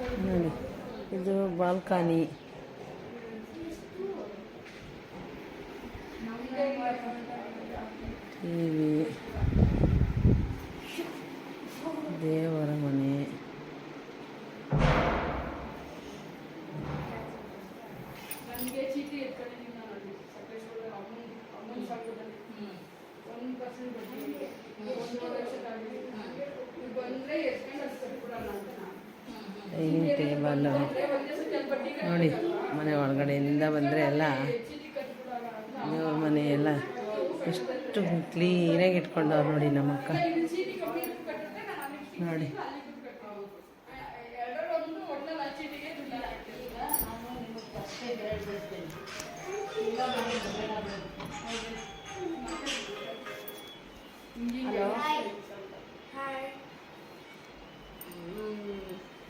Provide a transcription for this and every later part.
ನೋಡಿ, ಇದು balcony. TV, ದೇವರ ಮನೆ, ಡೈನಿಂಗ್ ಟೇಬಲ್. ನೋಡಿ, ಮನೆ ಒಳಗಡೆಯಿಂದ ಬಂದರೆ ಎಲ್ಲ ದೇವ್ರ ಮನೆ ಎಲ್ಲ ಎಷ್ಟು ಕ್ಲೀನಾಗಿ ಇಟ್ಕೊಂಡವ್ರು ನೋಡಿ ನಮ್ಮಕ್ಕ. ನೋಡಿ,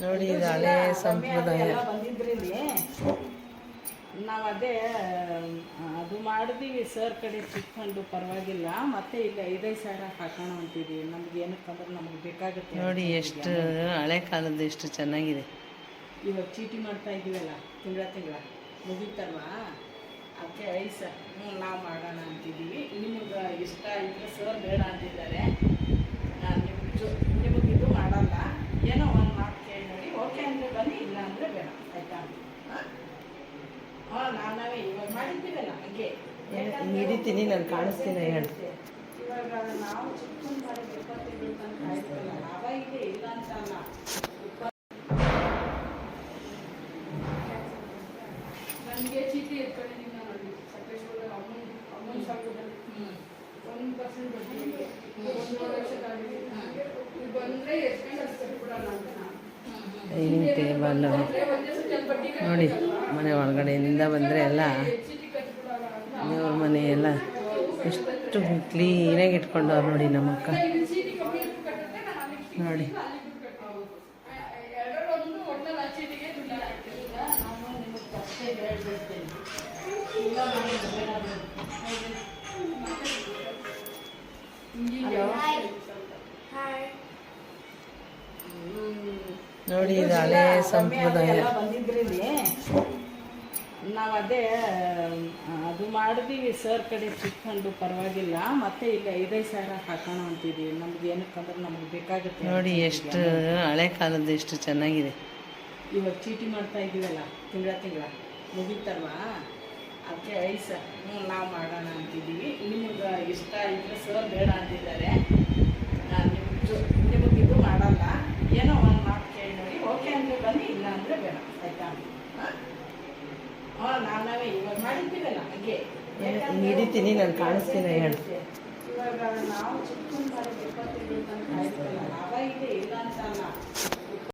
ನೋಡಿ ಇದು ಹಳೆ ಸಂಪ್ರದಾಯ. ನಾವು ಅದೇ ಅದು ಮಾಡಿದೀವಿ ಸರ್ ಕಡೆ ಚಿಕ್ಕೊಂಡು ಪರವಾಗಿಲ್ಲ, ಮತ್ತೆ ಇಲ್ಲ 5,000 ಹಾಕೋಣ ಅಂತಿದ್ದೀವಿ. ನಮ್ಗೆ ಏನಕ್ಕಂದ್ರೆ ನಮಗೆ ಬೇಕಾಗುತ್ತೆ. ನೋಡಿ ಎಷ್ಟು ಹಳೆ ಕಾಲದ್ದು ಎಷ್ಟು ಚೆನ್ನಾಗಿದೆ. ಇವಾಗ ಚೀಟಿ ಮಾಡ್ತಾ ಇದ್ದೀವಲ್ಲ, ತಿಂಗಳ ಮುಗಿತಲ್ವಾ, ಅದಕ್ಕೆ 5,000 ನಾವು ಮಾಡೋಣ ಅಂತಿದ್ದೀವಿ. ನಿಮಗೆ ಇಷ್ಟ ಇದ್ರೆ ಸರ್ ಬೇಡ ಅಂತಿದ್ದಾರೆ. ನಿಮಗಿದು ಮಾಡಲ್ಲ, ಏನೋ ಒಂದು ಮಾತು ಕೇಳಿ ನೋಡಿ. ಓಕೆ ಅಂದರೆ ಬನ್ನಿ, ಇಲ್ಲ ಅಂದರೆ ಬೇಡ, ಆಯಿತಾ? ನಾವೇ ಇವಾಗ ಮಾಡಿದ್ದೀವಲ್ಲ ಹಂಗೆ ಹಿಡಿತೀನಿ, ನಾನು ಕಾಣಿಸ್ತೀನಿ ಹೇಳಿ. ಇವಾಗ ನಾವು ಚಿಕ್ಕನ್ ಮಾಡಿ 20 ತಿಂಗಳು ತನಕ ಆಯ್ತಲ್ಲ, ಲಾಭ ಇದೆ, ಇಲ್ಲ ಅಂತ ಅಲ್ಲ. ನನಗೆ ಚೀಟಿ ಎತ್ಕೊಂಡಿದ್ದೀನಿ ನೋಡಿ, ಸಕಲೇಶ್ವರ ಅಮ್ಮನ ಸಂಘದಲ್ಲಿ 1% ಬಡ್ಡಿ ಇದೆ, 1 ಲಕ್ಷಕ್ಕಾಗಿದೆ. ನೀವು ಬಂದರೆ ಎತ್ಕೊಂಡು ಅದು ಕಟ್ಬಿಡೋಣ ಅಂತ ನಾನು. Dining table. ನೋಡಿ, ಮನೆ ಒಳಗಡೆಯಿಂದ ಬಂದರೆ ಎಲ್ಲ ದೇವ್ರ ಮನೆ ಎಲ್ಲ ಎಷ್ಟು ಕ್ಲೀನಾಗಿ ಇಟ್ಕೊಂಡವ್ರು ನೋಡಿ ನಮ್ಮಕ್ಕ. ನೋಡಿ, ನೋಡಿ ಇದು ಹಳೆ ಸಂಪ್ರದಾಯ. ನಾವು ಅದೇ ಅದು ಮಾಡಿದೀವಿ ಸರ್ ಕಡೆ ಚಿಕ್ಕೊಂಡು ಪರವಾಗಿಲ್ಲ, ಮತ್ತೆ ಇಲ್ಲ 5,000 ಹಾಕೋಣ ಅಂತಿದ್ದೀವಿ. ನಮ್ಗೆ ಏನಕ್ಕಂದ್ರೆ ನಮಗೆ ಬೇಕಾಗುತ್ತೆ. ನೋಡಿ ಎಷ್ಟು ಹಳೆ ಕಾಲದ್ದು ಎಷ್ಟು ಚೆನ್ನಾಗಿದೆ. ಇವಾಗ ಚೀಟಿ ಮಾಡ್ತಾ ಇದ್ದೀವಲ್ಲ, ತಿಂಗಳ ಮುಗಿತಲ್ವಾ, ಅದಕ್ಕೆ 5,000 ನಾವು ಮಾಡೋಣ ಅಂತಿದ್ದೀವಿ. ನಿಮಗೆ ಇಷ್ಟ ಇದ್ರೆ ಸರ್ ಬೇಡ ಅಂತಿದ್ದಾರೆ. ನಿಮಗಿದು ಮಾಡಲ್ಲ, ಏನೋ ಒಂದು ಮಾತು ಕೇಳಿ ನೋಡಿ. ಓಕೆ ಅಂದರೆ ಬನ್ನಿ, ಇಲ್ಲ ಅಂದರೆ ಬೇಡ, ಆಯಿತಾ? ನಾವೇ ಇವಾಗ ಮಾಡಿದ್ದೀವಲ್ಲ ಹಂಗೆ ಹಿಡಿತೀನಿ, ನಾನು ಕಾಣಿಸ್ತೀನಿ ಹೇಳಿ. ಇವಾಗ ನಾವು ಚಿಕ್ಕನ್ ಮಾಡಿ 20 ತಿಂಗಳು ತನಕ ಆಯ್ತಲ್ಲ, ಲಾಭ ಇದೆ, ಇಲ್ಲ ಅಂತ ಅಲ್ಲ.